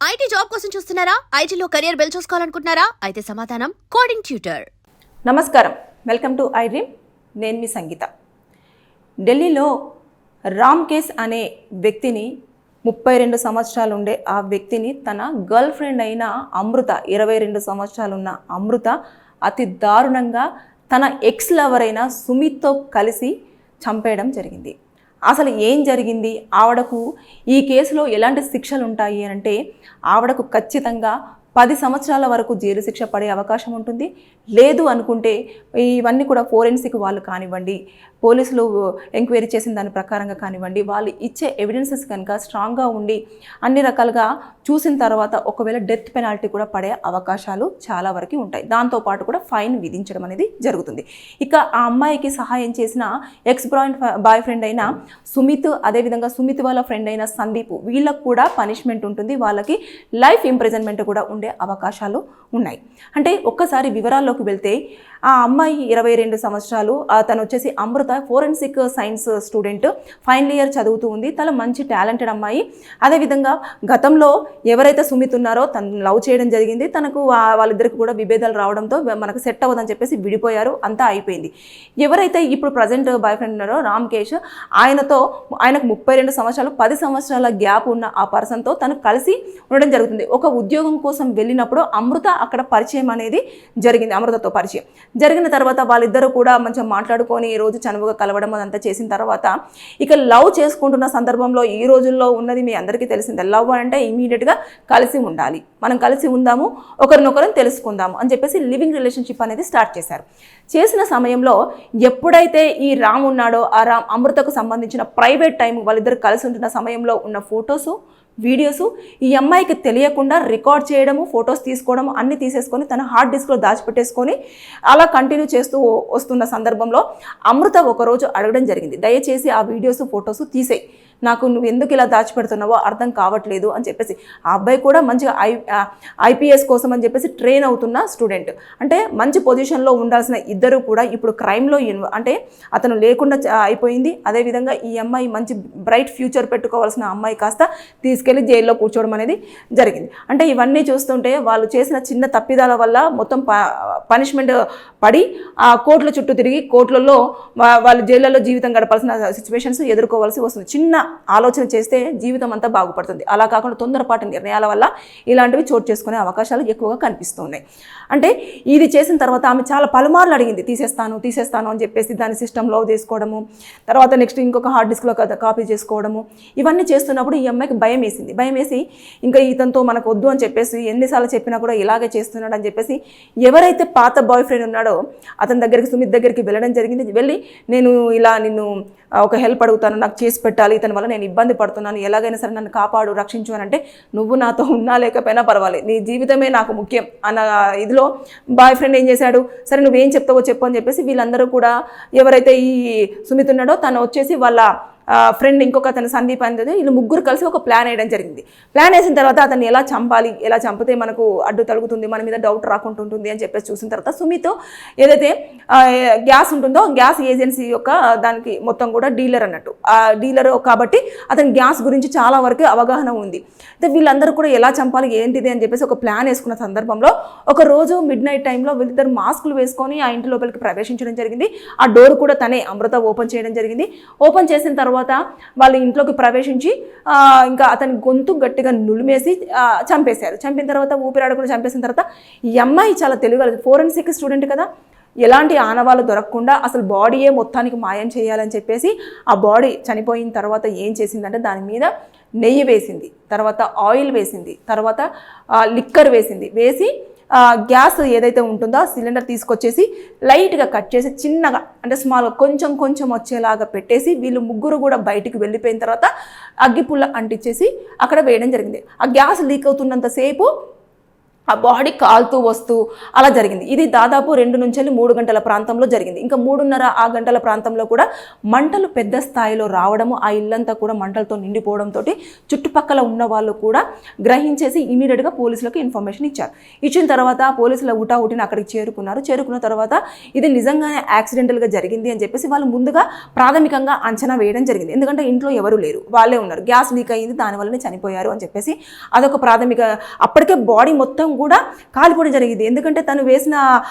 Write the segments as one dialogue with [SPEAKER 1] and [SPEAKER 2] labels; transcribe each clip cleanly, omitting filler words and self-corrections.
[SPEAKER 1] IT job కోసం చూస్తున్నారా? ఐటీలో కెరియర్ బిల్డ్ చూసుకోవాలనుకుంటున్నారా? అయితే సమాధానం కోడింగ్ ట్యూటర్.
[SPEAKER 2] నమస్కారం, వెల్కమ్ టు ఐ డ్రీమ్. నేను మీ సంగీత. ఢిల్లీలో రామ్ కేస్ అనే వ్యక్తిని 32 సంవత్సరాలు ఉండే ఆ వ్యక్తిని తన గర్ల్ ఫ్రెండ్ అయిన అమృత 22 సంవత్సరాలున్న అమృత అతి దారుణంగా తన ఎక్స్ లవర్ అయిన సుమిత్తో కలిసి చంపేయడం జరిగింది. అసలు ఏం జరిగింది, ఆవిడకు ఈ కేసులో ఎలాంటి శిక్షలు ఉంటాయి అంటే ఆవిడకు ఖచ్చితంగా 10 సంవత్సరాల వరకు జైలు శిక్ష పడే అవకాశం ఉంటుంది. లేదు అనుకుంటే ఇవన్నీ కూడా ఫోరెన్సిక్ వాళ్ళు కానివ్వండి, పోలీసులు ఎంక్వైరీ చేసిన దాని ప్రకారంగా కానివ్వండి, వాళ్ళు ఇచ్చే ఎవిడెన్సెస్ కనుక స్ట్రాంగ్గా ఉండి అన్ని రకాలుగా చూసిన తర్వాత ఒకవేళ డెత్ పెనాల్టీ కూడా పడే అవకాశాలు చాలా వరకు ఉంటాయి. దాంతోపాటు కూడా ఫైన్ విధించడం అనేది జరుగుతుంది. ఇక ఆ అమ్మాయికి సహాయం చేసిన ఎక్స్ బాయ్ ఫ్రెండ్ అయిన సుమిత్, అదేవిధంగా సుమిత్ వాళ్ళ ఫ్రెండ్ అయిన సందీప్, వీళ్ళకు కూడా పనిష్మెంట్ ఉంటుంది. వాళ్ళకి లైఫ్ ఇంప్రిజన్మెంట్ కూడా ఉండే అవకాశాలు ఉన్నాయి. అంటే ఒక్కసారి వివరాల్లోకి వెళ్తే ఆ అమ్మాయి 22 సంవత్సరాలు, తను వచ్చేసి Amrita forensic science student, final year చదువుతూ ఉంది. తన మంచి టాలెంటెడ్ అమ్మాయి. అదేవిధంగా గతంలో ఎవరైతే సుమిత్ ఉన్నారో తను లవ్ చేయడం జరిగింది. తనకు వాళ్ళిద్దరికి కూడా విభేదాలు రావడంతో మనకు సెట్ అవ్వదని చెప్పేసి విడిపోయారు. అంతా అయిపోయింది. ఎవరైతే ఇప్పుడు ప్రజెంట్ బాయ్ ఫ్రెండ్ ఉన్నారో రామ్కేష్, ఆయనకు 32 సంవత్సరాలు, 10 సంవత్సరాల గ్యాప్ ఉన్న ఆ పర్సన్తో తను కలిసి ఉండడం జరుగుతుంది. ఒక ఉద్యోగం కోసం వెళ్ళినప్పుడు అమృత అక్కడ పరిచయం అనేది జరిగింది. అమృతతో పరిచయం జరిగిన తర్వాత వాళ్ళిద్దరూ కూడా మంచిగా మాట్లాడుకొని ఈ రోజు చనువుగా కలవడం అదంతా చేసిన తర్వాత ఇక లవ్ చేసుకుంటున్న సందర్భంలో ఈ రోజుల్లో ఉన్నది మీ అందరికీ తెలిసిందే. లవ్ అంటే ఇమీడియట్గా కలిసి ఉండాలి, మనం కలిసి ఉందాము, ఒకరినొకరం తెలుసుకుందాము అని చెప్పేసి లివింగ్ రిలేషన్షిప్ అనేది స్టార్ట్ చేశారు. చేసిన సమయంలో ఎప్పుడైతే ఈ రామ్ ఉన్నాడో ఆ రామ్ అమృతకు సంబంధించిన ప్రైవేట్ టైం, వాళ్ళిద్దరు కలిసి ఉంటున్న సమయంలో ఉన్న ఫొటోసు, వీడియోసు ఈ అమ్మాయికి తెలియకుండా రికార్డ్ చేయడము, ఫొటోస్ తీసుకోవడము అన్నీ తీసేసుకొని తన హార్డ్ డిస్క్లో దాచిపెట్టేసుకొని అలా కంటిన్యూ చేస్తూ వస్తున్న సందర్భంలో అమృత ఒకరోజు అడగడం జరిగింది, దయచేసి ఆ వీడియోస్ ఫొటోస్ తీసేయి, నాకు నువ్వు ఎందుకు ఇలా దాచిపెడుతున్నావో అర్థం కావట్లేదు అని చెప్పేసి. ఆ అబ్బాయి కూడా మంచిగా ఐపీఎస్ కోసం అని చెప్పేసి ట్రైన్ అవుతున్న స్టూడెంట్, అంటే మంచి పొజిషన్లో ఉండాల్సిన ఇద్దరు కూడా ఇప్పుడు క్రైమ్లో అంటే అతను లేకుండా అయిపోయింది. అదేవిధంగా ఈ అమ్మాయి మంచి బ్రైట్ ఫ్యూచర్ పెట్టుకోవాల్సిన అమ్మాయి కాస్త తీసుకెళ్ళి జైల్లో కూర్చోవడం అనేది జరిగింది. అంటే ఇవన్నీ చూస్తుంటే వాళ్ళు చేసిన చిన్న తప్పిదాల వల్ల మొత్తం పనిష్మెంట్ పడి ఆ కోర్టుల చుట్టూ తిరిగి కోర్టులలో వాళ్ళు జైళ్ళలో జీవితం గడపాల్సిన సిచ్యువేషన్స్ ఎదుర్కోవాల్సి వస్తుంది. చిన్న ఆలోచన చేస్తే జీవితం అంతా బాగుపడుతుంది. అలా కాకుండా తొందరపాటు నిర్ణయాల వల్ల ఇలాంటివి చోటు చేసుకునే అవకాశాలు ఎక్కువగా కనిపిస్తున్నాయి. అంటే ఇది చేసిన తర్వాత ఆమె చాలా పలుమార్లు అడిగింది, తీసేస్తాను అని చెప్పేసి దాని సిస్టంలో తీసుకోవడము, తర్వాత నెక్స్ట్ ఇంకొక హార్డ్ డిస్క్లో కాపీ చేసుకోవడము, ఇవన్నీ చేస్తున్నప్పుడు ఈ అమ్మాయికి భయం వేసి ఇంకా ఇతనితో మనకు వద్దు అని చెప్పేసి ఎన్నిసార్లు చెప్పినా కూడా ఇలాగే చేస్తున్నాడు అని చెప్పేసి ఎవరైతే పాత బాయ్ ఫ్రెండ్ ఉన్నాడో అతని దగ్గరికి, సుమిత్ దగ్గరికి వెళ్ళడం జరిగింది. వెళ్ళి నేను ఇలా నిన్ను ఒక హెల్ప్ అడుగుతాను, నాకు చేసి పెట్టాలి, ఇతని వల్ల నేను ఇబ్బంది పడుతున్నాను, ఎలాగైనా సరే నన్ను కాపాడు, రక్షించు అని అంటే, నువ్వు నాతో ఉన్నా లేకపోయినా పర్వాలేదు, నీ జీవితమే నాకు ముఖ్యం అన్న ఇదిలో బాయ్ ఫ్రెండ్ ఏం చేశాడు, సరే నువ్వేం చెప్తావో చెప్పు అని చెప్పేసి వీళ్ళందరూ కూడా ఎవరైతే ఈ సుమిత్ ఉన్నాడో తను వచ్చేసి వాళ్ళ ఫ్రెండ్ ఇంకొక అతను సందీప్ అనేది, వీళ్ళు ముగ్గురు కలిసి ఒక ప్లాన్ వేయడం జరిగింది. ప్లాన్ వేసిన తర్వాత అతన్ని ఎలా చంపాలి, ఎలా చంపితే మనకు అడ్డు తగులుతుంది, మన మీద డౌట్ రాకుండా ఉంటుంది అని చెప్పేసి చూసిన తర్వాత సుమిత్ ఏదైతే గ్యాస్ ఉంటుందో గ్యాస్ ఏజెన్సీ యొక్క దానికి మొత్తం కూడా డీలర్ అన్నట్టు, ఆ డీలర్ కాబట్టి అతని గ్యాస్ గురించి చాలా వరకు అవగాహన ఉంది. అయితే వీళ్ళందరూ కూడా ఎలా చంపాలి ఏంటిది అని చెప్పేసి ఒక ప్లాన్ వేసుకున్న సందర్భంలో ఒక రోజు మిడ్ నైట్ టైంలో వీళ్ళిద్దరు మాస్కులు వేసుకొని ఆ ఇంటి లోపలికి ప్రవేశించడం జరిగింది. ఆ డోర్ కూడా తనే అమృత ఓపెన్ చేయడం జరిగింది. ఓపెన్ చేసిన తర్వాత వాళ్ళ ఇంట్లోకి ప్రవేశించి ఇంకా అతని గొంతు గట్టిగా నులిమేసి చంపేశారు. చంపిన తర్వాత ఊపిరాడకుండా చంపేసిన తర్వాత ఈ అమ్మాయి చాలా తెలియగలదు, ఫోరెన్సిక్ స్టూడెంట్ కదా, ఎలాంటి ఆనవాళ్ళు దొరకకుండా అసలు బాడీయే మొత్తానికి మాయం చేయాలని చెప్పేసి ఆ బాడీ చనిపోయిన తర్వాత ఏం చేసిందంటే దాని మీద నెయ్యి వేసింది, తర్వాత ఆయిల్ వేసింది, తర్వాత లిక్కర్ వేసి గ్యాస్ ఏదైతే ఉంటుందో ఆ సిలిండర్ తీసుకొచ్చేసి లైట్గా కట్ చేసి చిన్నగా, అంటే స్మాల్గా కొంచెం వచ్చేలాగా పెట్టేసి వీళ్ళు ముగ్గురు కూడా బయటికి వెళ్ళిపోయిన తర్వాత అగ్గిపుల్ల అంటించేసి అక్కడ వేయడం జరిగింది. ఆ గ్యాస్ లీక్ అవుతున్నంతసేపు ఆ బాడీ కాలుతూ వస్తూ అలా జరిగింది. ఇది దాదాపు 2 నుంచి 3 గంటల ప్రాంతంలో జరిగింది. ఇంకా 3:30 ఆ గంటల ప్రాంతంలో కూడా మంటలు పెద్ద స్థాయిలో రావడము, ఆ ఇల్లంతా కూడా మంటలతో నిండిపోవడంతో చుట్టుపక్కల ఉన్న వాళ్ళు కూడా గ్రహించేసి ఇమీడియట్గా పోలీసులకు ఇన్ఫర్మేషన్ ఇచ్చారు. ఇచ్చిన తర్వాత పోలీసుల ఊటావుటిని అక్కడికి చేరుకున్న తర్వాత ఇది నిజంగానే యాక్సిడెంటల్గా జరిగింది అని చెప్పేసి వాళ్ళు ముందుగా ప్రాథమికంగా అంచనా వేయడం జరిగింది. ఎందుకంటే ఇంట్లో ఎవరు లేరు, వాళ్ళే ఉన్నారు, గ్యాస్ లీక్ అయ్యింది, దానివల్లనే చనిపోయారు అని చెప్పేసి అదొక ప్రాథమిక. అప్పటికే బాడీ మొత్తం కూడా కాలిపోవడం జరిగింది. ఎందుకంటే తను వేసిన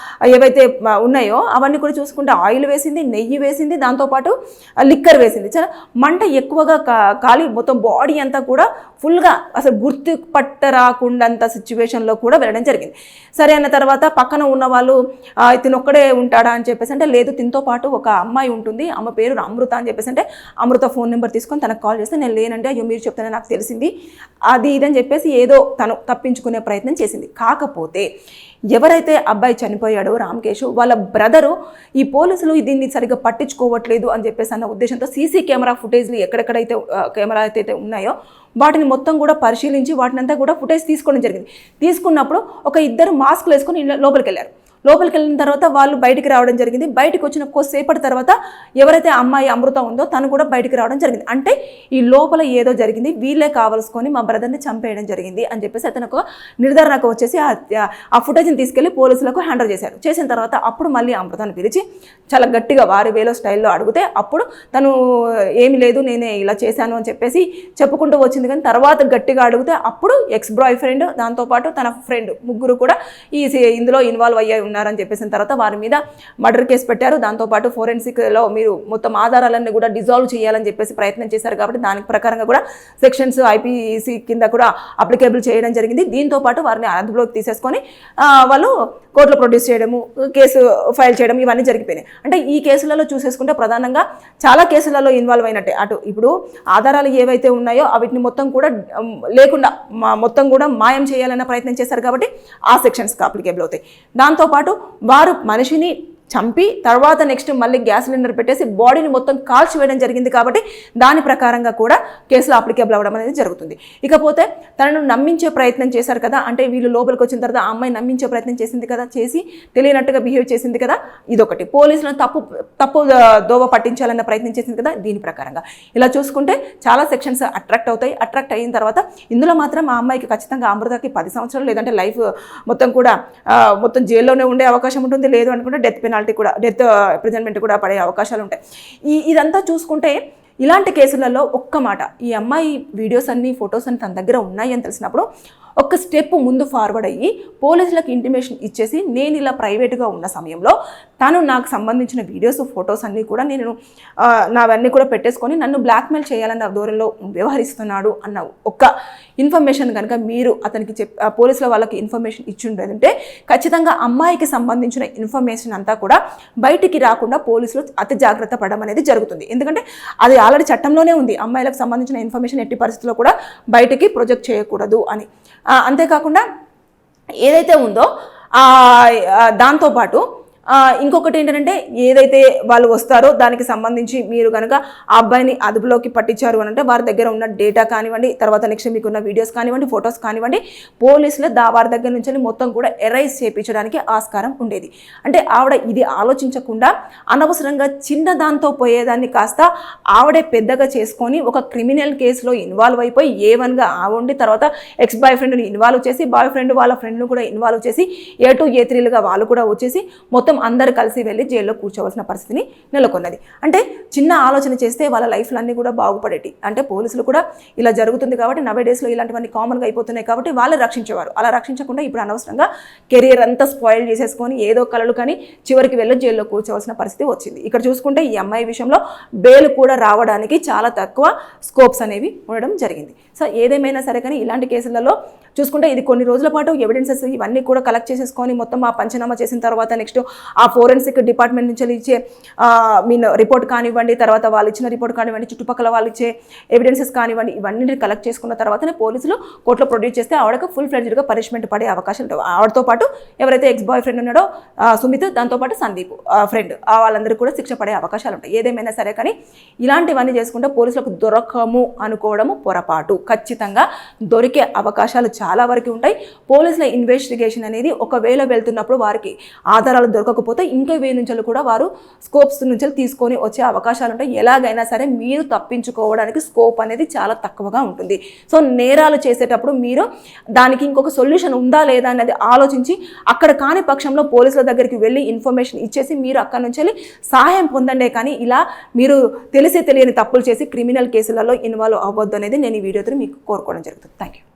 [SPEAKER 2] ఏవైతే ఉన్నాయో అవన్నీ కూడా చూసుకుంటే ఆయిల్ వేసింది, నెయ్యి వేసింది, దాంతోపాటు లిక్కర్ వేసింది. చాలా మంట ఎక్కువగా కాలి మొత్తం బాడీ అంతా కూడా ఫుల్గా అసలు గుర్తుపట్టరాకుండంత సిచ్యువేషన్లో కూడా వెళ్ళడం జరిగింది. సరే అన్న తర్వాత పక్కన ఉన్న వాళ్ళు ఇతను ఒక్కడే ఉంటాడా అని చెప్పేసి అంటే లేదు, తినతో పాటు ఒక అమ్మాయి ఉంటుంది, అమ్మ పేరు అమృత అని చెప్పేసి అంటే అమృత ఫోన్ నెంబర్ తీసుకొని తనకు కాల్ చేస్తే నేను లేనంటే అయ్యో మీరు చెప్తానే నాకు తెలిసింది అది ఇదని చెప్పేసి ఏదో తను తప్పించుకునే ప్రయత్నం చేసింది. కాకపోతే ఎవరైతే అబ్బాయి చనిపోయాడో రామ్కేష్ వాళ్ళ బ్రదరు ఈ పోలీసులు దీన్ని సరిగ్గా పట్టించుకోవట్లేదు అని చెప్పేసి అన్న ఉద్దేశంతో సీసీ కెమెరా ఫుటేజ్లు ఎక్కడెక్కడైతే కెమెరా అయితే ఉన్నాయో వాటిని మొత్తం కూడా పరిశీలించి వాటినంతా కూడా ఫుటేజ్ తీసుకోవడం జరిగింది. తీసుకున్నప్పుడు ఒక 2 మాస్కులు వేసుకొని లోపలికి వెళ్ళారు. లోపలికి వెళ్ళిన తర్వాత వాళ్ళు బయటికి రావడం జరిగింది. బయటకు వచ్చిన కొద్దిసేపటి తర్వాత ఎవరైతే అమ్మాయి అమృత ఉందో తను కూడా బయటికి రావడం జరిగింది. అంటే ఈ లోపల ఏదో జరిగింది, వీళ్ళే కావాల్సుకొని మా బ్రదర్ని చంపేయడం జరిగింది అని చెప్పేసి అతను ఒక నిర్ధారణకు వచ్చేసి ఆ ఫుటేజ్ని తీసుకెళ్లి పోలీసులకు హ్యాండర్ చేశారు. చేసిన తర్వాత అప్పుడు మళ్ళీ అమృతను పిలిచి చాలా గట్టిగా వారి వేలో స్టైల్లో అడిగితే అప్పుడు తను ఏమి లేదు నేనే ఇలా చేశాను అని చెప్పేసి చెప్పుకుంటూ వచ్చింది. కానీ తర్వాత గట్టిగా అడిగితే అప్పుడు ఎక్స్ బాయ్ ఫ్రెండ్ దాంతోపాటు తన ఫ్రెండ్ ముగ్గురు కూడా ఇందులో ఇన్వాల్వ్ అయ్యాయి ఉన్నారని చెప్పేసిన తర్వాత వారి మీద మర్డర్ కేసు పెట్టారు. దాంతోపాటు ఫోరెన్సిక్లో మీరు మొత్తం ఆధారాలన్నీ కూడా డిజాల్వ్ చేయాలని చెప్పేసి ప్రయత్నం చేశారు. కాబట్టి దానికి ప్రకారంగా కూడా సెక్షన్స్ ఐపీసీ కింద కూడా అప్లికేబుల్ చేయడం జరిగింది. దీంతో పాటు వారిని అదుపులోకి తీసేసుకొని వాళ్ళు కోర్టులో ప్రొడ్యూస్ చేయడము, కేసు ఫైల్ చేయడం ఇవన్నీ జరిగిపోయినాయి. అంటే ఈ కేసులలో చూసేసుకుంటే ప్రధానంగా చాలా కేసులలో ఇన్వాల్వ్ అయినట్టే. అటు ఇప్పుడు ఆధారాలు ఏవైతే ఉన్నాయో వీటిని మొత్తం కూడా లేకుండా మొత్తం కూడా మాయం చేయాలన్న ప్రయత్నం చేశారు. కాబట్టి ఆ సెక్షన్స్కి అప్లికేబుల్ అవుతాయి. దాంతోపాటు వారు మనిషిని చంపి తర్వాత నెక్స్ట్ మళ్ళీ గ్యాస్ సిలిండర్ పెట్టేసి బాడీని మొత్తం కాల్చివేయడం జరిగింది. కాబట్టి దాని ప్రకారంగా కూడా కేసులో అప్లికేబుల్ అవ్వడం అనేది జరుగుతుంది. ఇకపోతే తనను నమ్మించే ప్రయత్నం చేశారు కదా, అంటే వీళ్ళు లోపలికి వచ్చిన తర్వాత ఆ అమ్మాయి నమ్మించే ప్రయత్నం చేసింది కదా, చేసి తెలియనట్టుగా బిహేవ్ చేసింది కదా, ఇదొకటి. పోలీసులను తప్పు దోవ పట్టించాలన్న ప్రయత్నం చేసింది కదా, దీని ప్రకారంగా ఇలా చూసుకుంటే చాలా సెక్షన్స్ అట్రాక్ట్ అవుతాయి. అట్రాక్ట్ అయిన తర్వాత ఇందులో మాత్రం ఆ అమ్మాయికి ఖచ్చితంగా అమృతకి 10 సంవత్సరాలు లేదంటే లైఫ్ మొత్తం కూడా మొత్తం జైల్లోనే ఉండే అవకాశం ఉంటుంది. లేదు అనుకుంటే డెత్ పెనాల్టీ కూడా, డెత్ ప్రిజన్మెంట్ కూడా పడే అవకాశాలు ఉంటాయి. ఇదంతా చూసుకుంటే ఇలాంటి కేసులలో ఒక్క మాట, ఈ అమ్మాయి వీడియోస్ అన్ని ఫొటోస్ అన్ని తన దగ్గర ఉన్నాయి అని తెలిసినప్పుడు ఒక స్టెప్ ముందు ఫార్వర్డ్ అయ్యి పోలీసులకు ఇంటిమేషన్ ఇచ్చేసి నేను ఇలా ప్రైవేట్గా ఉన్న సమయంలో తను నాకు సంబంధించిన వీడియోస్ ఫొటోస్ అన్నీ కూడా నేను నావన్నీ కూడా పెట్టేసుకొని నన్ను బ్లాక్మెయిల్ చేయాలన్న ధోరణిలో వ్యవహరిస్తున్నాడు అన్న ఒక్క ఇన్ఫర్మేషన్ కనుక మీరు అతనికి పోలీసుల వాళ్ళకి ఇన్ఫర్మేషన్ ఇచ్చి ఉండేదంటే ఖచ్చితంగా అమ్మాయికి సంబంధించిన ఇన్ఫర్మేషన్ అంతా కూడా బయటికి రాకుండా పోలీసులు అతి జాగ్రత్త పడడం అనేది జరుగుతుంది. ఎందుకంటే అది ఆల్రెడీ చట్టంలోనే ఉంది, అమ్మాయిలకు సంబంధించిన ఇన్ఫర్మేషన్ ఎట్టి పరిస్థితుల్లో కూడా బయటికి ప్రొజెక్ట్ చేయకూడదు అని. అంతేకాకుండా ఏదైతే ఉందో దాంతోపాటు ఇంకొకటి ఏంటంటే ఏదైతే వాళ్ళు వస్తారో దానికి సంబంధించి మీరు కనుక ఆ అబ్బాయిని అదుపులోకి పట్టించారు అని అంటే వారి దగ్గర ఉన్న డేటా కానివ్వండి, తర్వాత నెక్స్ట్ మీకున్న వీడియోస్ కానివ్వండి, ఫొటోస్ కానివ్వండి, పోలీసులు వారి దగ్గర నుంచి మొత్తం కూడా ఎరైజ్ చేయించడానికి ఆస్కారం ఉండేది. అంటే ఆవిడ ఇది ఆలోచించకుండా అనవసరంగా చిన్న దాంతో పోయేదాన్ని కాస్త ఆవిడే పెద్దగా చేసుకొని ఒక క్రిమినల్ కేసులో ఇన్వాల్వ్ అయిపోయి A1గా ఆవండి, తర్వాత ఎక్స్ బాయ్ ఫ్రెండ్ని ఇన్వాల్వ్ చేసి బాయ్ ఫ్రెండ్ వాళ్ళ ఫ్రెండ్ను కూడా ఇన్వాల్వ్ చేసి A2 A3లుగా వాళ్ళు కూడా వచ్చేసి మొత్తం అందరు కలిసి వెళ్ళి జైల్లో కూర్చోవలసిన పరిస్థితిని నెలకొన్నది. అంటే చిన్న ఆలోచన చేస్తే వాళ్ళ లైఫ్లన్నీ కూడా బాగుపడేటి. అంటే పోలీసులు కూడా ఇలా జరుగుతుంది కాబట్టి నవేడేస్లో ఇలాంటివన్నీ కామన్గా అయిపోతున్నాయి కాబట్టి వాళ్ళు రక్షించేవారు. అలా రక్షించకుండా ఇప్పుడు అనవసరంగా కెరీర్ అంతా స్పాయిల్ చేసేసుకొని ఏదో కలలు కానీ చివరికి వెళ్ళి జైల్లో కూర్చోవలసిన పరిస్థితి వచ్చింది. ఇక్కడ చూసుకుంటే ఈ అమ్మాయి విషయంలో బెయిల్ కూడా రావడానికి చాలా తక్కువ స్కోప్స్ అనేవి ఉండడం జరిగింది. సో ఏదేమైనా సరే కానీ ఇలాంటి కేసులలో చూసుకుంటే ఇది కొన్ని రోజుల పాటు ఎవిడెన్సెస్ ఇవన్నీ కూడా కలెక్ట్ చేసేసుకొని మొత్తం ఆ పంచనామా చేసిన తర్వాత నెక్స్ట్ ఆ ఫోరెన్సిక్ డిపార్ట్మెంట్ నుంచి ఇచ్చే రిపోర్ట్ కానివ్వండి, తర్వాత వాళ్ళు ఇచ్చిన రిపోర్ట్ కానివ్వండి, చుట్టుపక్కల వాళ్ళు ఇచ్చే ఎవిడెన్సెస్ కానివ్వండి, ఇవన్నీ కలెక్ట్ చేసుకున్న తర్వాతనే పోలీసులు కోర్టులో ప్రొడ్యూస్ చేస్తే ఆవిడకు ఫుల్ ఫ్లెడ్జ్డ్గా పనిష్మెంట్ పడే అవకాశం ఉంటుంది. ఆవిడతో పాటు ఎవరైతే ఎక్స్ బాయ్ ఫ్రెండ్ ఉన్నాడో సుమిత్, దాంతోపాటు సందీప్ ఫ్రెండ్, వాళ్ళందరికీ కూడా శిక్ష పడే అవకాశాలు ఉంటాయి. ఏదేమైనా సరే కానీ ఇలాంటివన్నీ చేసుకుంటే పోలీసులకు దొరకము అనుకోవడము పొరపాటు. ఖచ్చితంగా దొరికే అవకాశాలు చాలా వరకు ఉంటాయి. పోలీసుల ఇన్వెస్టిగేషన్ అనేది ఒకవేళ వెళ్తున్నప్పుడు వారికి ఆధారాలు దొరకకపోతే ఇంకా వేరే నుంచి కూడా వారు స్కోప్స్ నుంచి తీసుకొని వచ్చే అవకాశాలు ఉంటాయి. ఎలాగైనా సరే మీరు తప్పించుకోవడానికి స్కోప్ అనేది చాలా తక్కువగా ఉంటుంది. సో నేరాలు చేసేటప్పుడు మీరు దానికి ఇంకొక సొల్యూషన్ ఉందా లేదా అనేది ఆలోచించి అక్కడ కాని పక్షంలో పోలీసుల దగ్గరికి వెళ్ళి ఇన్ఫర్మేషన్ ఇచ్చేసి మీరు అక్కడ నుంచి వెళ్ళి సహాయం పొందండి. కానీ ఇలా మీరు తెలియని తప్పులు చేసి క్రిమినల్ కేసులలో ఇన్వాల్వ్ అవ్వద్దు అనేది నేను ఈ వీడియోతో మీకు కోరుకోవడం జరుగుతుంది. Thank you.